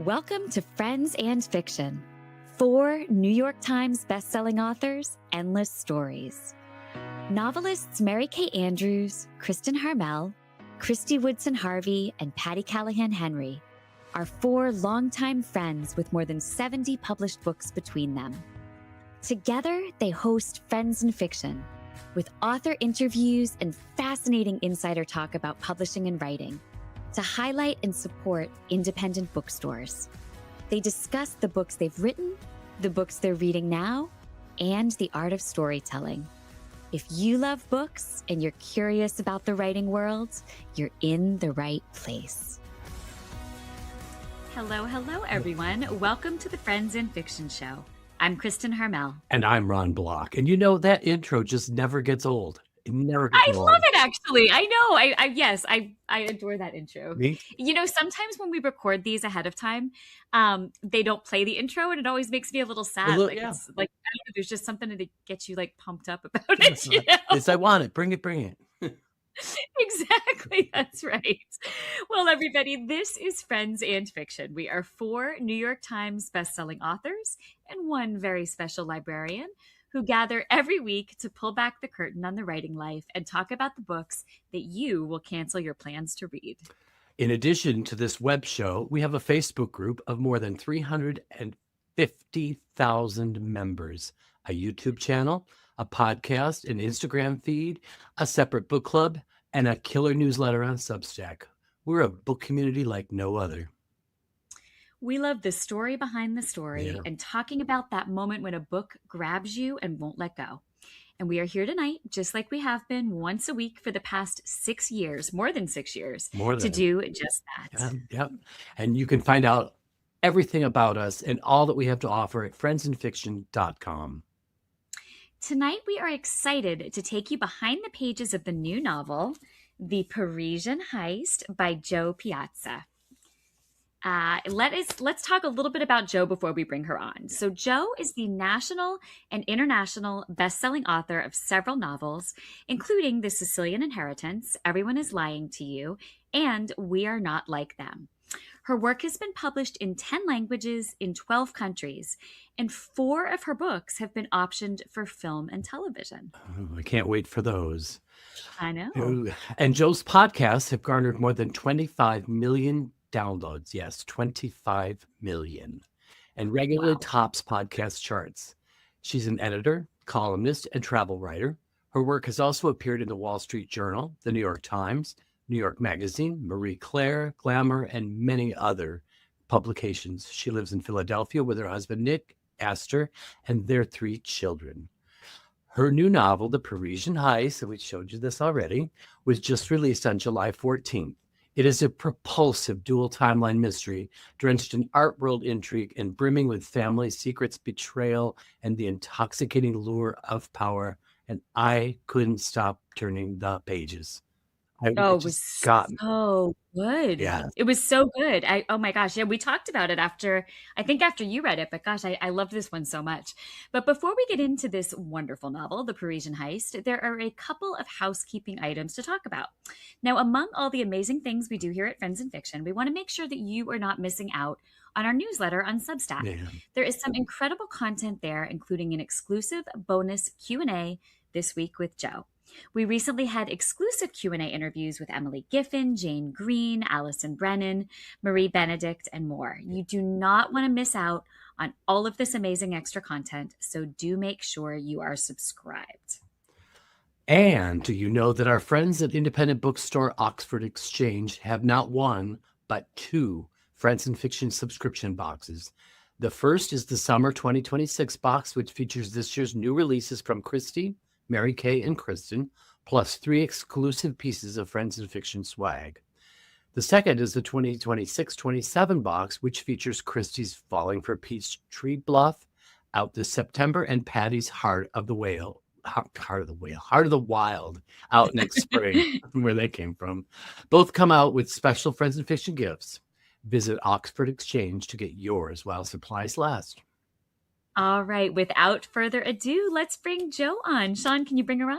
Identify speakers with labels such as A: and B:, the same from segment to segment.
A: Welcome to Friends and Fiction. 4 New York Times bestselling authors, endless stories. Novelists Mary Kay Andrews, Kristin Harmel, Christy Woodson Harvey, and Patty Callahan Henry are 4 longtime friends with more than 70 published books between them. Together, they host Friends and Fiction, with author interviews and fascinating insider talk about publishing and writing, to highlight and support independent bookstores. They discuss the books they've written, the books they're reading now, and the art of storytelling. If you love books and you're curious about the writing world, you're in the right place. Hello, everyone. Welcome to the Friends in Fiction Show. I'm Kristin Harmel.
B: And I'm Ron Block. And you know, that intro just never gets old. It never gets old.
A: I love it, actually. I know. Yes, I adore that intro.
B: Me?
A: You know, sometimes when we record these ahead of time, they don't play the intro, and it always makes me a little sad. It's like, I don't know, there's just something to get you like pumped up about it. You know?
B: Yes, I want it. Bring it.
A: Exactly. That's right. Well, everybody, this is Friends and Fiction. We are 4 New York Times bestselling authors and 1 very special librarian who gather every week to pull back the curtain on the writing life and talk about the books that you will cancel your plans to read.
B: In addition to this web show, we have a Facebook group of more than 350,000 members, a YouTube channel, a podcast, an Instagram feed, a separate book club, and a killer newsletter on Substack. We're a book community like no other.
A: We love the story behind the story and talking about that moment when a book grabs you and won't let go. And we are here tonight, just like we have been once a week for the past 6 years, more than 6 years, to do just that.
B: Yep. And you can find out everything about us and all that we have to offer at friendsandfiction.com.
A: Tonight, we are excited to take you behind the pages of the new novel, The Parisian Heist by Jo Piazza. Let's talk a little bit about Jo before we bring her on. So Jo is the national and international best-selling author of several novels, including The Sicilian Inheritance, Everyone is Lying to You, and We Are Not Like Them. Her work has been published in 10 languages in 12 countries, and 4 of her books have been optioned for film and television.
B: Oh, I can't wait for those.
A: I know.
B: And Jo's podcasts have garnered more than 25 million downloads. Yes, 25 million. And regularly tops podcast charts. She's an editor, columnist, and travel writer. Her work has also appeared in the Wall Street Journal, the New York Times, New York Magazine, Marie Claire, Glamour, and many other publications. She lives in Philadelphia with her husband, Nick, Astor, and their 3 children. Her new novel, The Parisian Heist, and we showed you this already, was just released on July 14th. It is a propulsive dual timeline mystery, drenched in art world intrigue and brimming with family secrets, betrayal, and the intoxicating lure of power. And I couldn't stop turning the pages.
A: It was so good.
B: Yeah.
A: It was so good. Oh my gosh. Yeah, we talked about it after you read it, but gosh, I loved this one so much. But before we get into this wonderful novel, The Parisian Heist, there are a couple of housekeeping items to talk about. Now, among all the amazing things we do here at Friends in Fiction, we want to make sure that you are not missing out on our newsletter on Substack. Yeah. There is some incredible content there, including an exclusive bonus Q&A this week with Jo. We recently had exclusive Q&A interviews with Emily Giffen, Jane Green, Allison Brennan, Marie Benedict, and more. You do not want to miss out on all of this amazing extra content, so do make sure you are subscribed.
B: And do you know that our friends at independent bookstore Oxford Exchange have not 1, but 2 Friends and Fiction subscription boxes? The first is the Summer 2026 box, which features this year's new releases from Christy, Mary Kay, and Kristin, plus 3 exclusive pieces of Friends and Fiction swag. The second is the 2026-27 box, which features Christy's Falling for Peachtree Bluff out this September and Patty's Heart of the Wild out next spring, where they came from. Both come out with special Friends and Fiction gifts. Visit Oxford Exchange to get yours while supplies last.
A: All right, without further ado, let's bring Jo on. Sean, can you bring her on?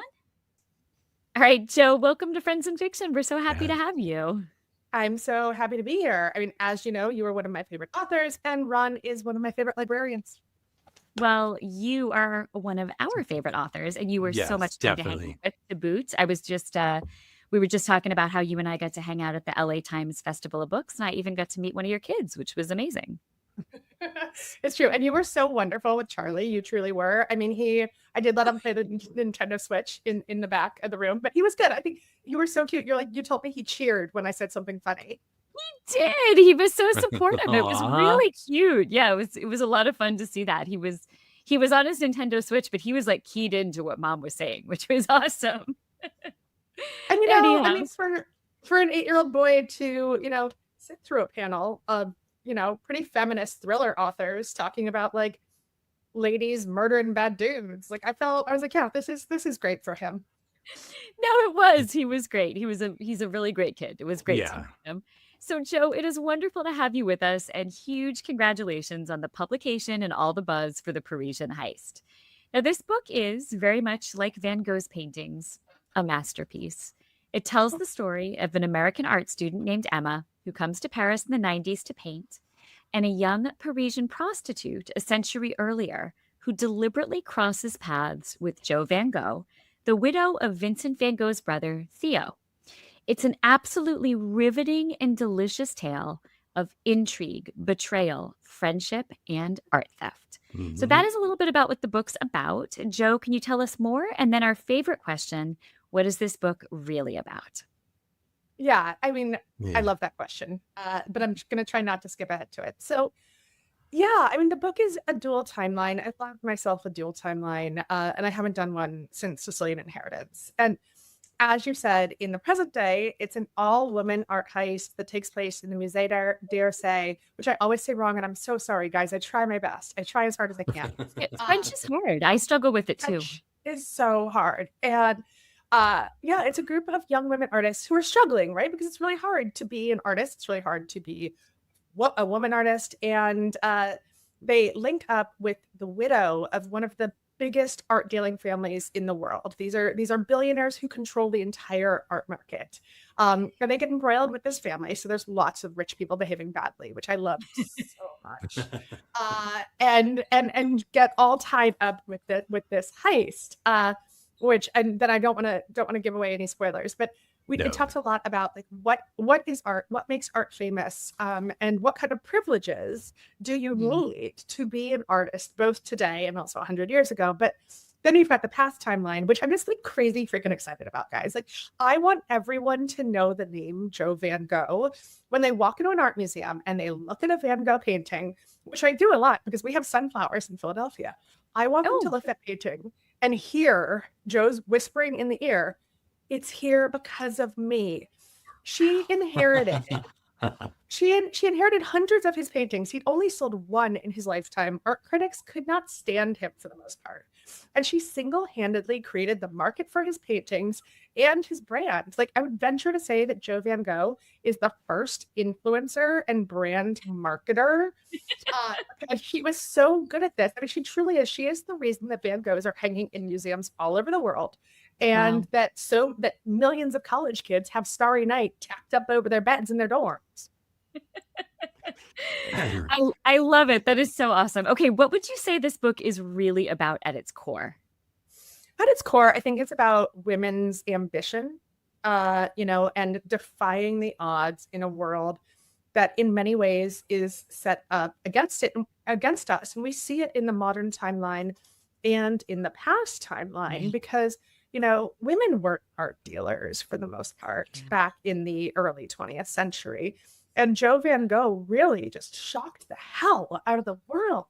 A: All right, Jo, welcome to Friends and Fiction. We're so happy to have you.
C: I'm so happy to be here. I mean, as you know, you are one of my favorite authors, and Ron is one of my favorite librarians.
A: Well, you are one of our favorite authors, and you were so
B: Yes,
A: much fun to hang
B: definitely.
A: out with to boot. I was just, we were just talking about how you and I got to hang out at the LA Times Festival of Books, and I even got to meet one of your kids, which was amazing.
C: It's true. And you were so wonderful with Charlie. You truly were. I mean, I did let him play the Nintendo Switch in the back of the room, but he was good. I think you were so cute. You told me he cheered when I said something funny.
A: Did. He was so supportive. It was
B: Aw.
A: really cute. Yeah, it was a lot of fun to see that. He was on his Nintendo Switch, but he was like keyed into what mom was saying, which was awesome.
C: And
A: Anyhow.
C: I mean, for an 8-year-old boy to, sit through a panel of, pretty feminist thriller authors talking about like ladies murdering bad dudes. Like I was like, yeah, this is great for him.
A: No, it was. He was great. He's a really great kid. It was great to
B: Yeah.
A: meet him. So, Jo, it is wonderful to have you with us, and huge congratulations on the publication and all the buzz for the Parisian Heist. Now, this book is very much like Van Gogh's paintings, a masterpiece. It tells the story of an American art student named Emma who comes to Paris in the 90s to paint, and a young Parisian prostitute a century earlier who deliberately crosses paths with Jo Van Gogh, the widow of Vincent van Gogh's brother, Theo. It's an absolutely riveting and delicious tale of intrigue, betrayal, friendship, and art theft. So that is a little bit about what the book's about. Jo, can you tell us more? And then our favorite question, what is this book really about?
C: Yeah, I mean,
B: Yeah.
C: I love that question, but I'm going to try not to skip ahead to it. So, yeah, I mean, the book is a dual timeline. I thought myself a dual timeline, and I haven't done one since Sicilian Inheritance. And as you said, in the present day, it's an all-woman art heist that takes place in the Musée d'Orsay, which I always say wrong, and I'm so sorry, guys. I try my best. I try as hard as I can.
A: French is hard. I struggle with it too.
C: French is so hard. And yeah, it's a group of young women artists who are struggling, right? Because it's really hard to be an artist. It's really hard to be a woman artist. And they link up with the widow of one of the biggest art dealing families in the world. These are billionaires who control the entire art market. And they get embroiled with this family. So there's lots of rich people behaving badly, which I love so much. And get all tied up with this heist. And then I don't want to give away any spoilers, but it talks a lot about like what is art, what makes art famous, and what kind of privileges do you need to be an artist, both today and also 100 years ago. But then you've got the past timeline, which I'm just like crazy freaking excited about, guys. Like I want everyone to know the name Jo Van Gogh when they walk into an art museum and they look at a Van Gogh painting, which I do a lot because we have sunflowers in Philadelphia. I want them to look at that painting and hear Jo's whispering in the ear, "It's here because of me." She inherited she inherited hundreds of his paintings. He'd only sold one in his lifetime. Art critics could not stand him for the most part. And she single-handedly created the market for his paintings and his brand. Like I would venture to say that Jo Van Gogh is the first influencer and brand marketer. And she was so good at this. I mean, she truly is. She is the reason that Van Goghs are hanging in museums all over the world. And that millions of college kids have Starry Night tacked up over their beds in their dorms.
A: I love it. That is so awesome. Okay, what would you say this book is really about at its core?
C: At its core, I think it's about women's ambition, and defying the odds in a world that in many ways is set up against us. And we see it in the modern timeline and in the past timeline because, women weren't art dealers for the most part back in the early 20th century. And Jo Van Gogh really just shocked the hell out of the world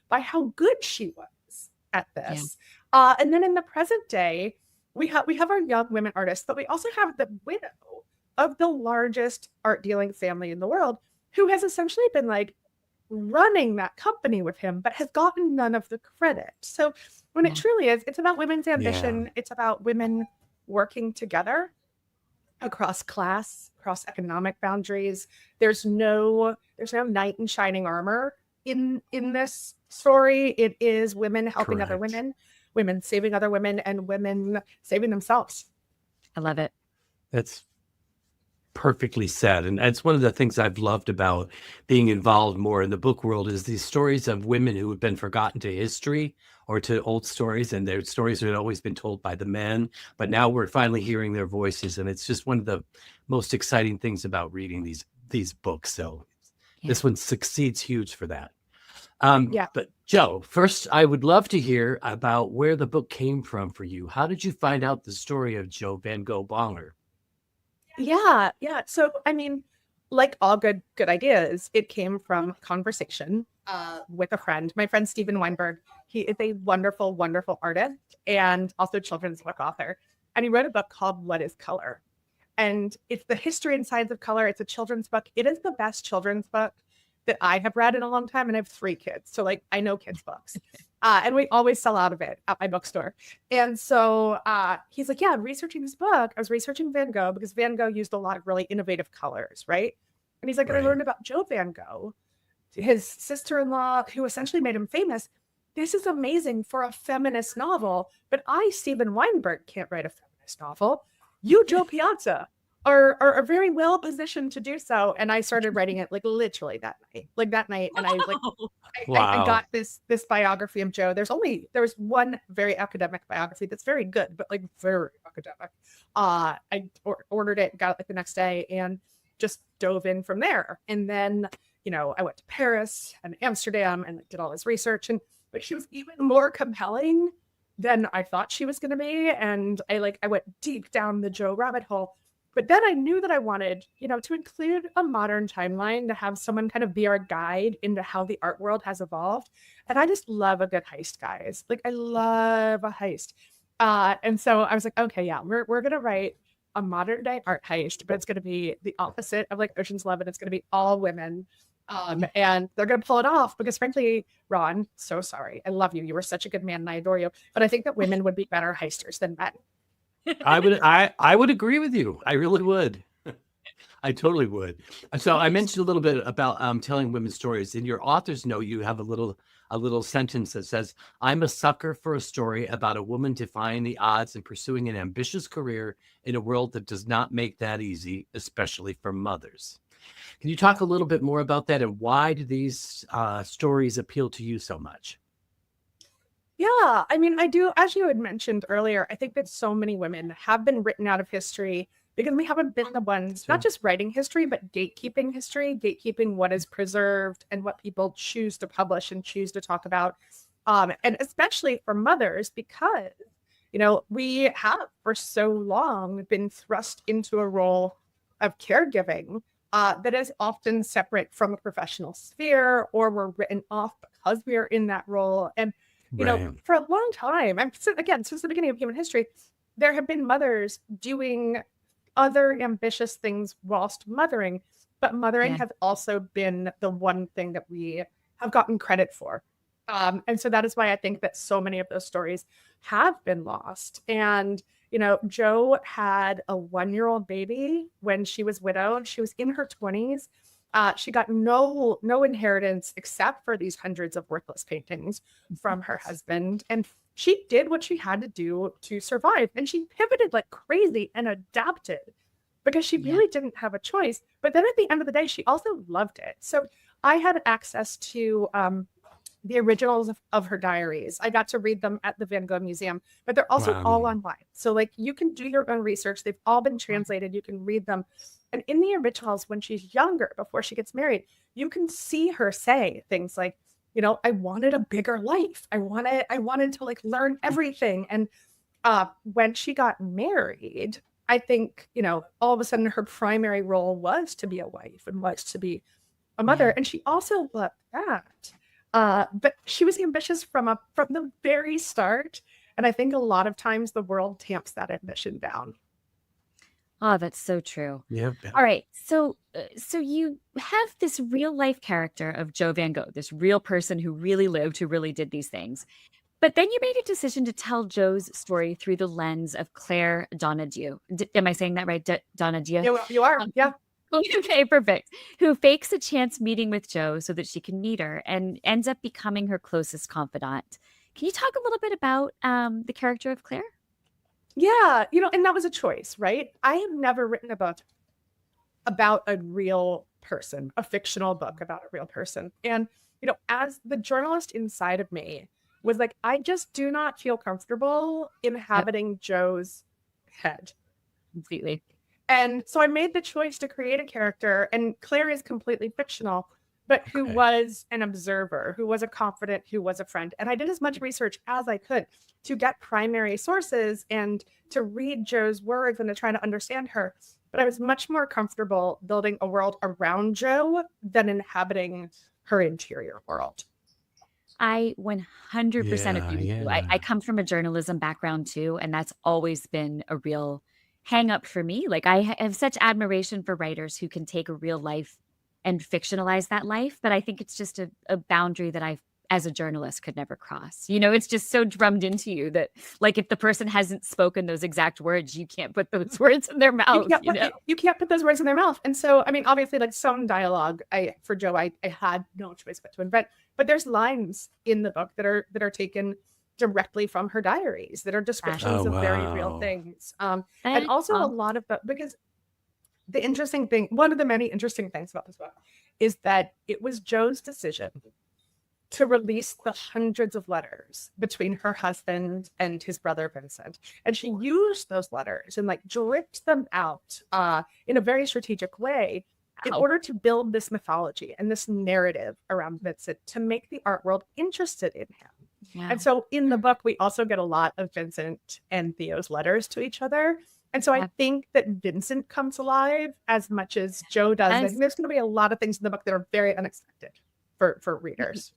C: by how good she was at this. And then in the present day, we have our young women artists, but we also have the widow of the largest art dealing family in the world who has essentially been like running that company with him, but has gotten none of the credit. So when it truly is, it's about women's ambition. It's about women working together across class, across economic boundaries. There's no knight in shining armor in this story. It is women helping other women, women saving other women, and women saving themselves.
A: I love it.
B: perfectly said. And it's one of the things I've loved about being involved more in the book world is these stories of women who have been forgotten to history or to old stories, and their stories had always been told by the men. But now we're finally hearing their voices, and it's just one of the most exciting things about reading these books. So this one succeeds huge for that. But Jo, first, I would love to hear about where the book came from for you. How did you find out the story of Jo Van Gogh Bonger?
C: Yeah. So, I mean, like all good ideas, it came from conversation with a friend. My friend Steven Weinberg. He is a wonderful, wonderful artist and also children's book author. And he wrote a book called What is Color? And it's the history and science of color. It's a children's book. It is the best children's book that I have read in a long time. And I have 3 kids. So like I know kids' books. And we always sell out of it at my bookstore. And so he's like, yeah, I'm researching this book. I was researching Van Gogh because Van Gogh used a lot of really innovative colors, right? And he's like, and I learned about Jo Van Gogh, his sister-in-law, who essentially made him famous. This is amazing for a feminist novel, but I, Steven Weinberg, can't write a feminist novel. You, Jo Piazza, are very well positioned to do so. And I started writing it like literally that night. And I got this biography of Jo. There was one very academic biography that's very good, but like very academic. I ordered it, got it like the next day, and just dove in from there. And then, I went to Paris and Amsterdam and did all this research, but she was even more compelling than I thought she was going to be. And I went deep down the Jo rabbit hole. But then I knew that I wanted, to include a modern timeline, to have someone kind of be our guide into how the art world has evolved. And I just love a good heist, guys. Like, I love a heist. And so I was like, okay, yeah, we're going to write a modern day art heist, but it's going to be the opposite of like Ocean's 11. It's going to be all women. And they're going to pull it off because frankly, Ron, so sorry. I love you. You were such a good man and I adore you. But I think that women would be better heisters than men.
B: I would agree with you. I really would. I totally would. So I mentioned a little bit about telling women's stories. In your author's note, you have a little sentence that says, "I'm a sucker for a story about a woman defying the odds and pursuing an ambitious career in a world that does not make that easy, especially for mothers." Can you talk a little bit more about that, and why do these stories appeal to you so much?
C: Yeah, I mean, I do, as you had mentioned earlier, I think that so many women have been written out of history because we haven't been the ones, not just writing history, but gatekeeping what is preserved and what people choose to publish and choose to talk about. And especially for mothers, because, we have for so long been thrust into a role of caregiving that is often separate from a professional sphere, or we're written off because we are in that role. And for a long time, since the beginning of human history, there have been mothers doing other ambitious things whilst mothering, but mothering has also been the one thing that we have gotten credit for. And so that is why I think that so many of those stories have been lost. And, Jo had a 1-year-old baby when she was widowed. She was in her 20s. She got no inheritance except for these hundreds of worthless paintings from her husband. And she did what she had to do to survive. And she pivoted like crazy and adapted because she really didn't have a choice. But then at the end of the day, she also loved it. So I had access to the originals of her diaries. I got to read them at the Van Gogh Museum, but they're also all online. So like you can do your own research. They've all been translated. You can read them. And in the originals, when she's younger, before she gets married, you can see her say things like, I wanted a bigger life. I wanted to like learn everything. And when she got married, I think, all of a sudden her primary role was to be a wife and was to be a mother. And she also loved that. But she was ambitious from the very start. And I think a lot of times the world tamps that ambition down.
A: Oh, that's so true.
B: Yeah.
A: All right. So you have this real life character of Jo Van Gogh, this real person who really lived, who really did these things. But then you made a decision to tell Jo's story through the lens of Claire Donadieu. Am I saying that right? Donadieu?
C: You are. Yeah.
A: Okay, perfect. Who fakes a chance meeting with Jo so that she can meet her and ends up becoming her closest confidant. Can you talk a little bit about the character of Claire?
C: Yeah, and that was a choice, right? I have never written a book about a real person, a fictional book about a real person. And, you know, as the journalist inside of me was like, I just do not feel comfortable inhabiting Jo's head.
A: Completely.
C: And so I made the choice to create a character, and Claire is completely fictional, but who was an observer, who was a confidant, who was a friend. And I did as much research as I could to get primary sources and to read Jo's words and to try to understand her. But I was much more comfortable building a world around Jo than inhabiting her interior world.
A: I 100% agree with you. I come from a journalism background too, and that's always been a real hang up for me. Like, I have such admiration for writers who can take a real life and fictionalize that life, but I think it's just a boundary that I, as a journalist, could never cross. You know, it's just so drummed into you that, like, if the person hasn't spoken those exact words, you can't put those words in their mouth.
C: You can't put those words in their mouth. And so, I mean, obviously, like, some dialogue, for Jo, I had no choice but to invent. But there's lines in the book that are taken directly from her diaries, that are descriptions of very real things. And also a lot of because the interesting thing, one of the many interesting things about this book is that it was Jo's decision to release the hundreds of letters between her husband and his brother Vincent. And she used those letters and, like, dripped them out in a very strategic way in order to build this mythology and this narrative around Vincent, to make the art world interested in him. Yeah. And so in the book, we also get a lot of Vincent and Theo's letters to each other. And so I think that Vincent comes alive as much as Jo does. And there's going to be a lot of things in the book that are very unexpected for readers.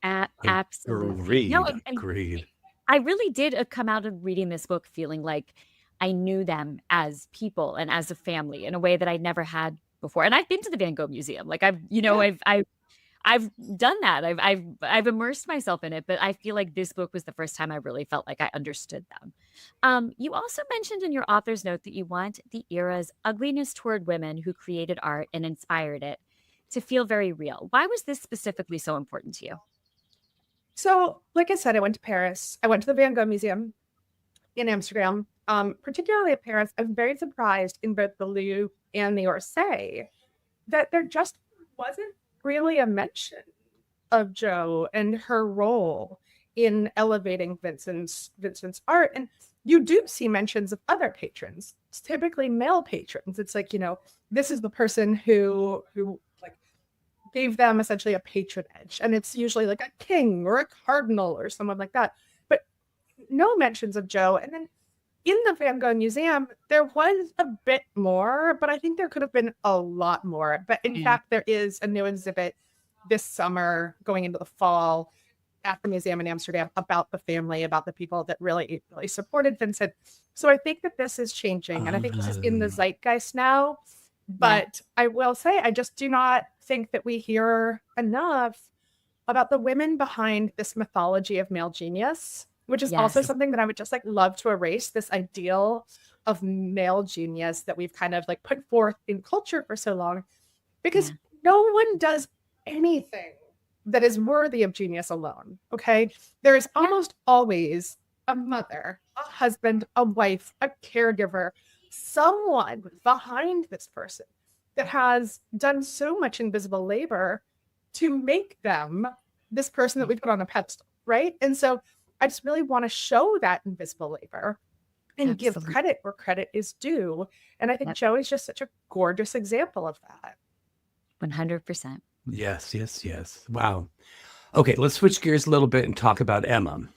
A: Absolutely.
B: Agreed.
A: I really did come out of reading this book feeling like I knew them as people and as a family in a way that I never had before. And I've been to the Van Gogh Museum. Like, I've done that. I've immersed myself in it, but I feel like this book was the first time I really felt like I understood them. You also mentioned in your author's note that you want the era's ugliness toward women who created art and inspired it to feel very real. Why was this specifically so important to you?
C: So, like I said, I went to Paris. I went to the Van Gogh Museum in Amsterdam. Particularly at Paris, I'm very surprised in both the Louvre and the Orsay that there just wasn't really a mention of Jo and her role in elevating Vincent's art. And you do see mentions of other patrons. It's typically male patrons. It's like, you know, this is the person who like gave them essentially a patronage, and it's usually like a king or a cardinal or someone like that, but no mentions of Jo. And then in the Van Gogh Museum, there was a bit more, but I think there could have been a lot more. But in fact, there is a new exhibit this summer going into the fall at the museum in Amsterdam about the family, about the people that really supported Vincent. So I think that this is changing, and I think this is in the zeitgeist now. But I will say, I just do not think that we hear enough about the women behind this mythology of male genius, which is also something that I would just like love to erase, this ideal of male genius that we've kind of like put forth in culture for so long, because no one does anything that is worthy of genius alone. Okay. There is almost always a mother, a husband, a wife, a caregiver, someone behind this person that has done so much invisible labor to make them this person that we put on a pedestal. Right. And so I just really want to show that invisible labor and give credit where credit is due. And I think Jo is just such a gorgeous example of that.
A: 100%.
B: Yes. Wow. Okay, let's switch gears a little bit and talk about Emma.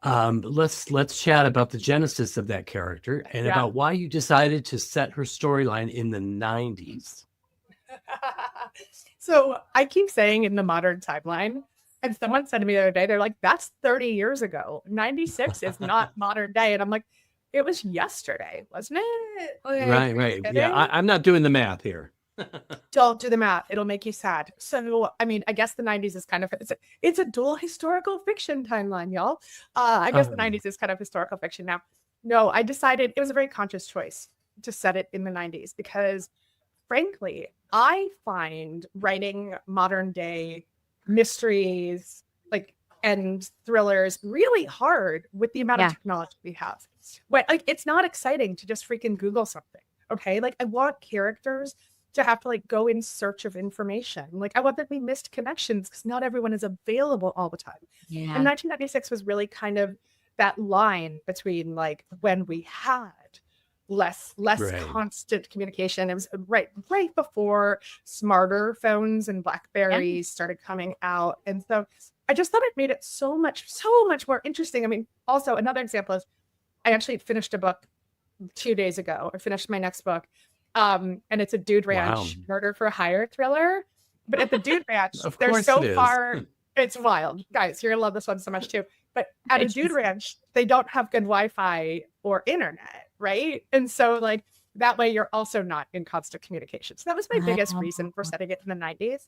B: Let's chat about the genesis of that character and about why you decided to set her storyline in the 90s.
C: So I keep saying in the modern timeline, and someone said to me the other day, they're like, that's 30 years ago. 96 is not modern day. And I'm like, it was yesterday, wasn't it? Like,
B: right. Yeah, I'm not doing the math here.
C: Don't do the math. It'll make you sad. So, I mean, I guess the 90s is kind of, it's a dual historical fiction timeline, y'all. I guess the 90s is kind of historical fiction now. No, I decided it was a very conscious choice to set it in the 90s because, frankly, I find writing modern day mysteries and thrillers really hard with the amount of technology we have. It's not exciting to just freaking Google something. Okay. Like, I want characters to have to like go in search of information. Like I love that we missed connections because not everyone is available all the time.
A: Yeah.
C: And 1996 was really kind of that line between like when we had less constant communication. It was right before smarter phones and Blackberries started coming out. And so I just thought it made it so much more interesting. I mean, also another example is I actually finished a book 2 days ago. I finished my next book. And it's a Dude Ranch murder for hire thriller. But at the Dude Ranch, they're so far, it's wild. Guys, you're gonna love this one so much too. But at a Dude Ranch, they don't have good Wi-Fi or internet, right? And so like that way you're also not in constant communication. So that was my biggest reason for setting it in the 90s.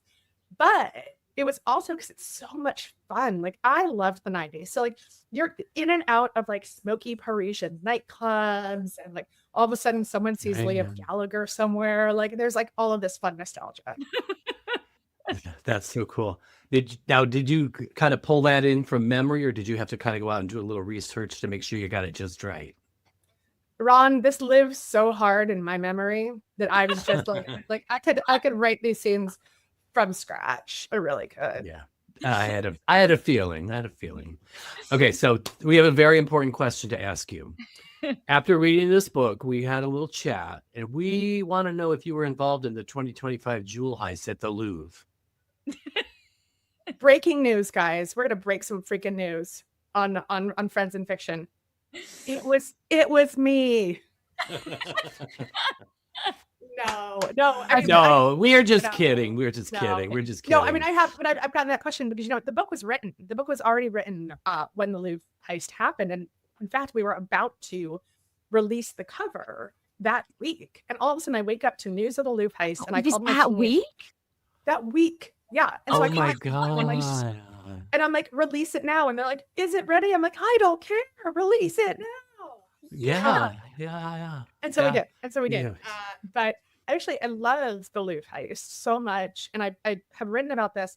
C: But it was also because it's so much fun. Like I loved the 90s. So like you're in and out of like smoky Parisian nightclubs and like all of a sudden someone sees Liam Gallagher somewhere. Like there's like all of this fun nostalgia.
B: That's so cool. Did you kind of pull that in from memory, or did you have to kind of go out and do a little research to make sure you got it just right?
C: Ron, this lives so hard in my memory that I was just like I could write these scenes from scratch. I really could.
B: Yeah. I had a feeling. Okay, so we have a very important question to ask you. After reading this book, we had a little chat, and we want to know if you were involved in the 2025 jewel heist at the Louvre.
C: Breaking news, guys. We're gonna break some freaking news on Friends in Fiction. It was me. No,
B: we're just kidding. We're just kidding.
C: No, I mean, I've gotten that question because, the book was written. The book was already written when the Louvre heist happened. And in fact, we were about to release the cover that week. And all of a sudden I wake up to news of the Louvre heist. And I called my team. That week. Yeah. And so
B: my God.
C: And I'm like, release it now. And they're like, is it ready? I'm like, I don't care. Release it now.
B: Yeah.
C: And so we did. But actually, I love the Louvre heist so much. And I have written about this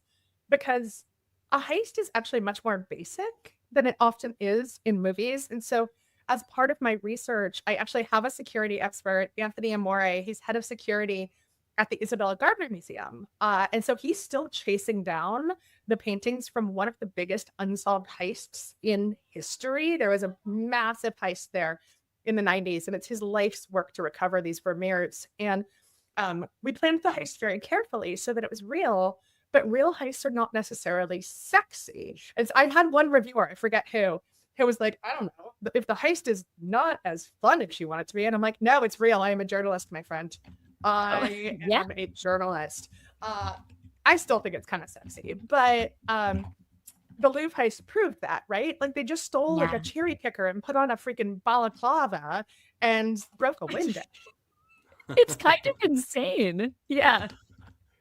C: because a heist is actually much more basic than it often is in movies. And so as part of my research, I actually have a security expert, Anthony Amore. He's head of security at the Isabella Gardner Museum. And so he's still chasing down the paintings from one of the biggest unsolved heists in history. There was a massive heist there in the 90s, and it's his life's work to recover these Vermeers. And we planned the heist very carefully so that it was real, but real heists are not necessarily sexy. And so I had one reviewer, I forget who was like, I don't know, if the heist is not as fun as you want it to be. And I'm like, no, it's real. I am a journalist, my friend. I am a journalist. I still think it's kind of sexy, but the Louvre heist proved that, right? Like they just stole like a cherry picker and put on a freaking balaclava and broke a window.
A: It's kind of insane. Yeah.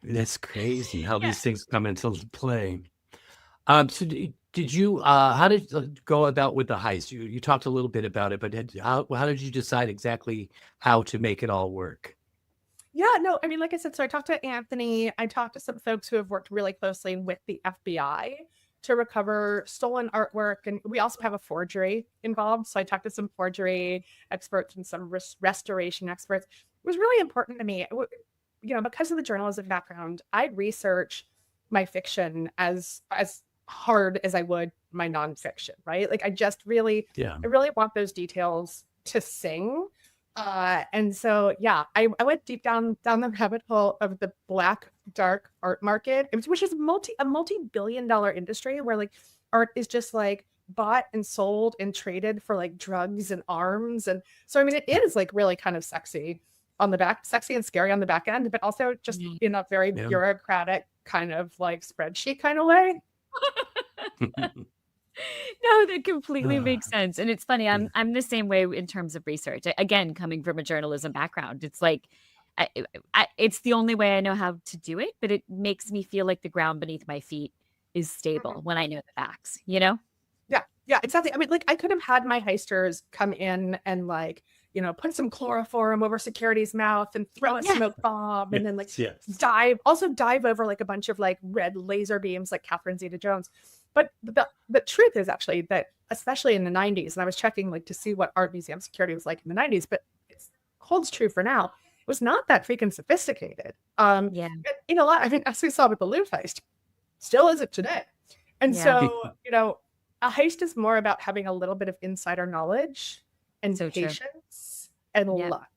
B: That's crazy how these things come into play. So did you, how did you go about with the heist? You talked a little bit about it, but how did you decide exactly how to make it all work?
C: Yeah, no, I mean, like I said, so I talked to Anthony. I talked to some folks who have worked really closely with the FBI to recover stolen artwork. And we also have a forgery involved. So I talked to some forgery experts and some restoration experts. It was really important to me, because of the journalism background, I'd research my fiction as hard as I would my nonfiction, right? Like I really want those details to sing. And so, I went deep down the rabbit hole of the black, dark art market, which is a multi-billion-dollar industry where like art is just like bought and sold and traded for like drugs and arms. And so, I mean, it is like really kind of sexy and scary on the back end, but also just in a very bureaucratic kind of like spreadsheet kind of way.
A: No, that completely makes sense. And it's funny. I'm the same way in terms of research. Again, coming from a journalism background, it's like, it's the only way I know how to do it, but it makes me feel like the ground beneath my feet is stable when I know the facts,
C: Yeah, exactly. I mean, like I could have had my heisters come in and like, put some chloroform over security's mouth and throw a smoke bomb and then like dive over like a bunch of like red laser beams like Catherine Zeta-Jones. But the truth is actually that, especially in the 90s, and I was checking like to see what art museum security was like in the 90s, but it holds true for now, was not that freaking sophisticated.
A: Yeah.
C: In a lot, I mean, as we saw with the Louvre heist, still isn't today. And
A: Yeah.
C: so, a heist is more about having a little bit of insider knowledge and
A: So true.
C: patience and
A: Yeah.
C: luck.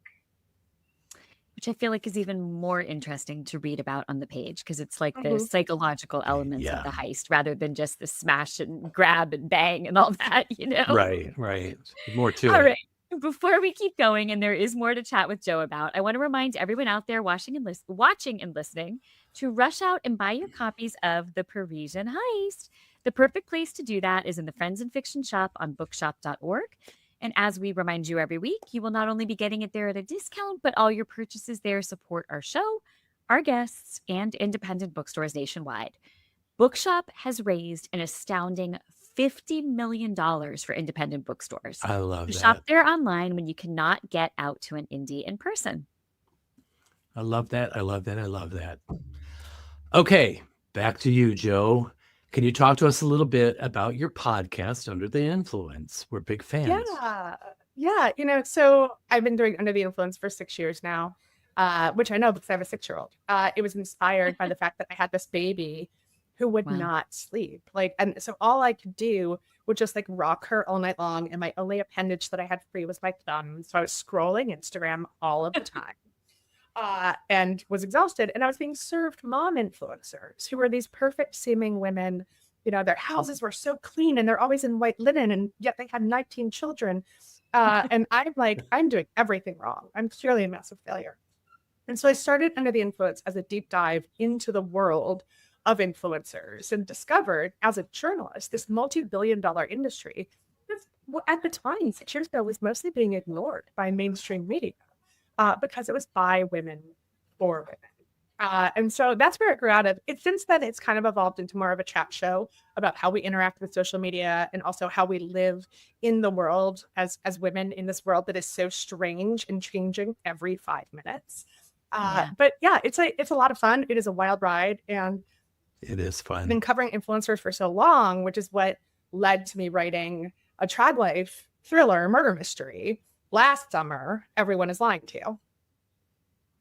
A: Which I feel like is even more interesting to read about on the page, because it's like the
C: Mhm.
A: psychological elements
B: Yeah.
A: of the heist rather than just the smash and grab and bang and all that,
B: Right. More to
A: All
B: it.
A: right. Before we keep going, and there is more to chat with Jo about, I want to remind everyone out there watching and listening to rush out and buy your copies of The Parisian Heist. The perfect place to do that is in the Friends and Fiction shop on bookshop.org. And as we remind you every week, you will not only be getting it there at a discount, but all your purchases there support our show, our guests, and independent bookstores nationwide. Bookshop has raised an astounding $50 million for independent bookstores.
B: I love
A: Shop
B: that.
A: there online when you cannot get out to an indie in person.
B: I love that. Okay, back to you, Jo. Can you talk to us a little bit about your podcast, Under the Influence? We're big fans.
C: Yeah. So I've been doing Under the Influence for 6 years now, which I know because I have a 6-year-old. It was inspired by the fact that I had this baby who would
A: Wow.
C: not sleep. And so all I could do would just rock her all night long. And my only appendage that I had free was my thumb. So I was scrolling Instagram all of the time. And was exhausted. And I was being served mom influencers who were these perfect seeming women. Their houses were so clean and they're always in white linen, and yet they had 19 children. And I'm like, I'm doing everything wrong. I'm clearly a massive failure. And so I started Under the Influence as a deep dive into the world of influencers and discovered as a journalist, this multi-billion-dollar industry that at the time, 6 years ago, was mostly being ignored by mainstream media. Because it was by women for women. And so that's where it grew out of. Since then, it's kind of evolved into more of a chat show about how we interact with social media and also how we live in the world as women in this world that is so strange and changing every 5 minutes. But yeah, it's a lot of fun. It is a wild ride. And
B: it is fun.
C: I've been covering influencers for so long, which is what led to me writing a trad life thriller murder mystery last summer, Everyone Is Lying to You.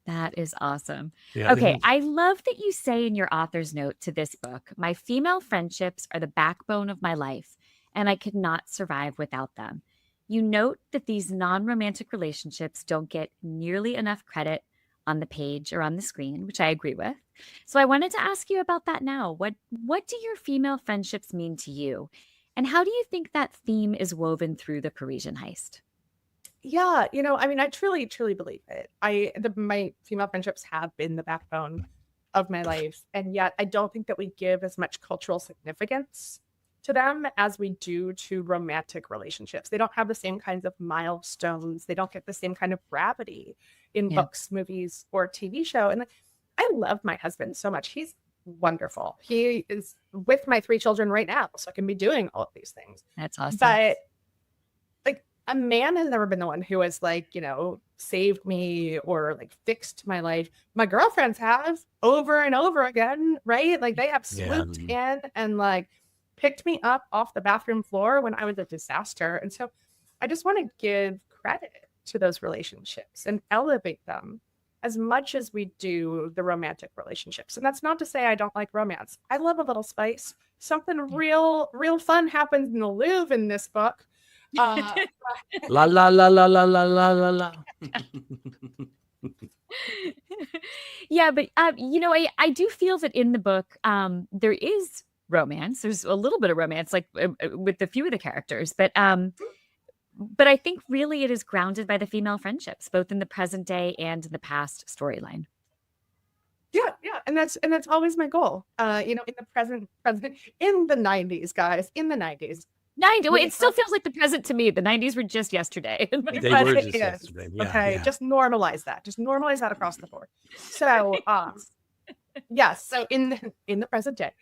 A: That is awesome.
B: Yeah,
A: okay, I love that you say in your author's note to this book, my female friendships are the backbone of my life, and I could not survive without them. You note that these non-romantic relationships don't get nearly enough credit on the page or on the screen, which I agree with. So I wanted to ask you about that now. What do your female friendships mean to you? And how do you think that theme is woven through The Parisian Heist?
C: Yeah, I truly, truly believe it. My female friendships have been the backbone of my life. And yet I don't think that we give as much cultural significance to them as we do to romantic relationships. They don't have the same kinds of milestones. They don't get the same kind of gravity in books, movies, or TV show. And I love my husband so much. He's wonderful. He is with my 3 children right now, so I can be doing all of these things.
A: That's awesome.
C: But a man has never been the one who has saved me or fixed my life. My girlfriends have over and over again, right? They have swooped in and picked me up off the bathroom floor when I was a disaster. And so I just want to give credit to those relationships and elevate them as much as we do the romantic relationships. And that's not to say I don't like romance. I love a little spice. Something real fun happens in the Louvre in this book.
B: La la la la la la la la la.
A: Yeah, but I do feel that in the book there is romance. There's a little bit of romance, with a few of the characters, but I think really it is grounded by the female friendships, both in the present day and in the past storyline.
C: Yeah, and that's always my goal. In the present, in the 90s, guys, in the 90s.
A: It still feels like the present to me. The 90s were just yesterday.
B: They were just yesterday. Yeah,
C: okay, just normalize that. Just normalize that across the board. So, so in the present day,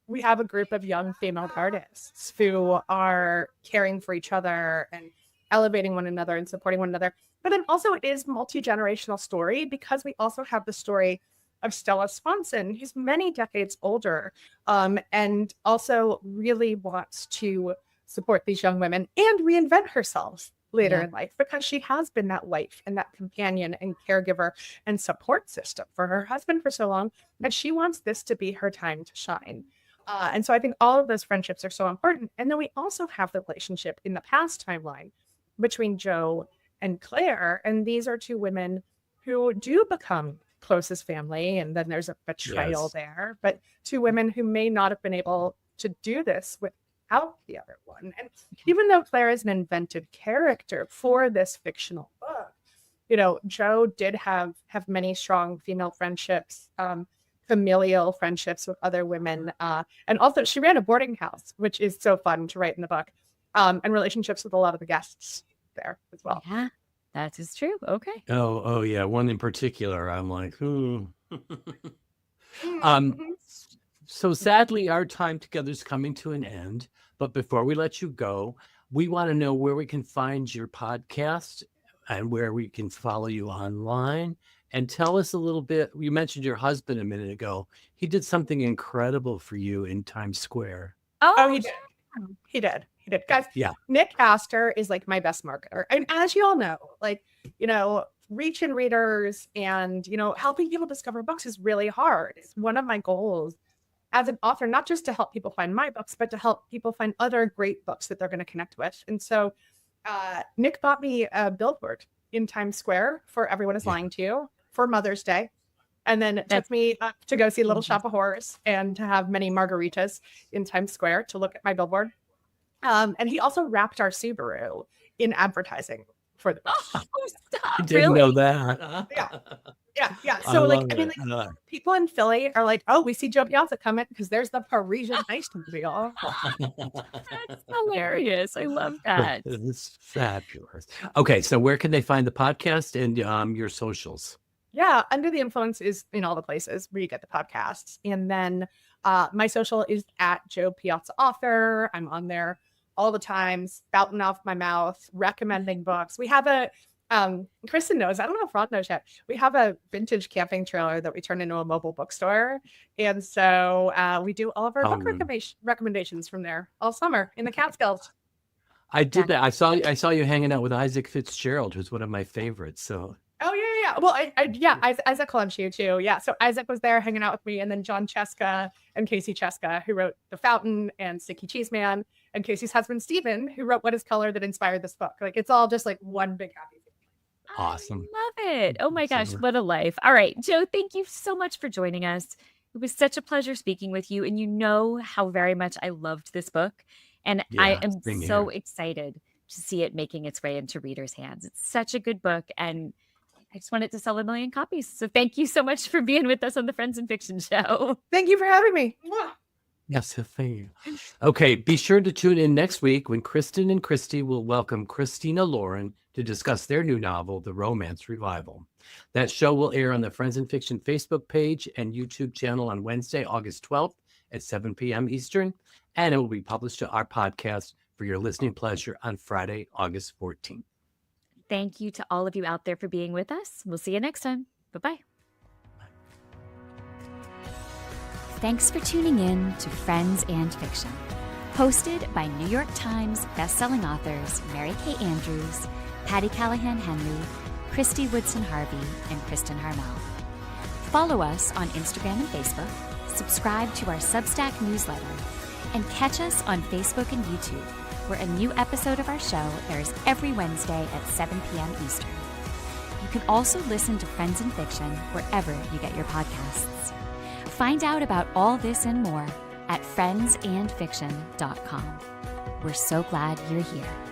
C: we have a group of young female artists who are caring for each other and elevating one another and supporting one another. But then also it is multi-generational story, because we also have the story of Stella Swanson, who's many decades older, and also really wants to support these young women and reinvent herself later in life, because she has been that wife and that companion and caregiver and support system for her husband for so long. And she wants this to be her time to shine. And so I think all of those friendships are so important. And then we also have the relationship in the past timeline between Jo and Claire. And these are two women who do become closest family. And then there's a betrayal there. But two women who may not have been able to do this without the other one. And even though Claire is an invented character for this fictional book, Jo did have many strong female friendships, familial friendships with other women. And also she ran a boarding house, which is so fun to write in the book, and relationships with a lot of the guests there as well.
A: Yeah, that is true. Okay.
B: Oh yeah. One in particular, I'm like, So sadly, our time together is coming to an end. But before we let you go, we want to know where we can find your podcast and where we can follow you online. And tell us a little bit. You mentioned your husband a minute ago. He did something incredible for you in Times Square.
C: Oh, he did. He did. Guys,
B: Yeah.
C: Nick Astor is like my best marketer. And as you all know, reaching readers and, helping people discover books is really hard. It's one of my goals as an author, not just to help people find my books, but to help people find other great books that they're going to connect with. And so Nick bought me a billboard in Times Square for Everyone Is Lying to You for Mother's Day. And then took me up to go see Little Shop of Horrors and to have many margaritas in Times Square to look at my billboard. And he also wrapped our Subaru in advertising for the book.
A: Oh, stop.
B: I didn't know that.
C: Yeah. So people in Philly are like, oh, we see Jo Piazza coming because there's the Parisian Heist reveal.
A: That's hilarious. I love that.
B: It's fabulous. Okay, so where can they find the podcast and your socials?
C: Yeah, Under the Influence is in all the places where you get the podcasts. And then my social is at Jo Piazza Author. I'm on there all the time, spouting off my mouth, recommending books. We have a, Kristin knows, I don't know if Ron knows yet, we have a vintage camping trailer that we turn into a mobile bookstore. And so we do all of our book recommendations from there all summer in the Catskills.
B: I did that. I saw you hanging out with Isaac Fitzgerald, who's one of my favorites. So.
C: Oh, yeah. Well, Isaac loves you too. Yeah. So Isaac was there hanging out with me, and then John Cheska and Casey Cheska, who wrote The Fountain and Sticky Cheese Man, and Casey's husband, Stephen, who wrote What Is Color that inspired this book. Like, it's all just like one big happy thing.
B: Awesome.
A: I love it. Oh my gosh, what a life. All right, Jo, thank you so much for joining us. It was such a pleasure speaking with you. And you know how very much I loved this book. And I am so excited to see it making its way into readers' hands. It's such a good book. And I just want it to sell 1 million copies. So thank you so much for being with us on the Friends in Fiction show.
C: Thank you for having me.
B: Yes, thank you. Okay, be sure to tune in next week when Kristin and Christy will welcome Christina Lauren to discuss their new novel, The Romance Revival. That show will air on the Friends in Fiction Facebook page and YouTube channel on Wednesday, August 12th at 7 p.m. Eastern, and it will be published to our podcast for your listening pleasure on Friday, August 14th.
A: Thank you to all of you out there for being with us. We'll see you next time. Bye-bye. Thanks for tuning in to Friends and Fiction, hosted by New York Times bestselling authors Mary Kay Andrews, Patty Callahan Henry, Christy Woodson Harvey, and Kristin Harmel. Follow us on Instagram and Facebook, subscribe to our Substack newsletter, and catch us on Facebook and YouTube, where a new episode of our show airs every Wednesday at 7 p.m. Eastern. You can also listen to Friends in Fiction wherever you get your podcasts. Find out about all this and more at friendsandfiction.com. We're so glad you're here.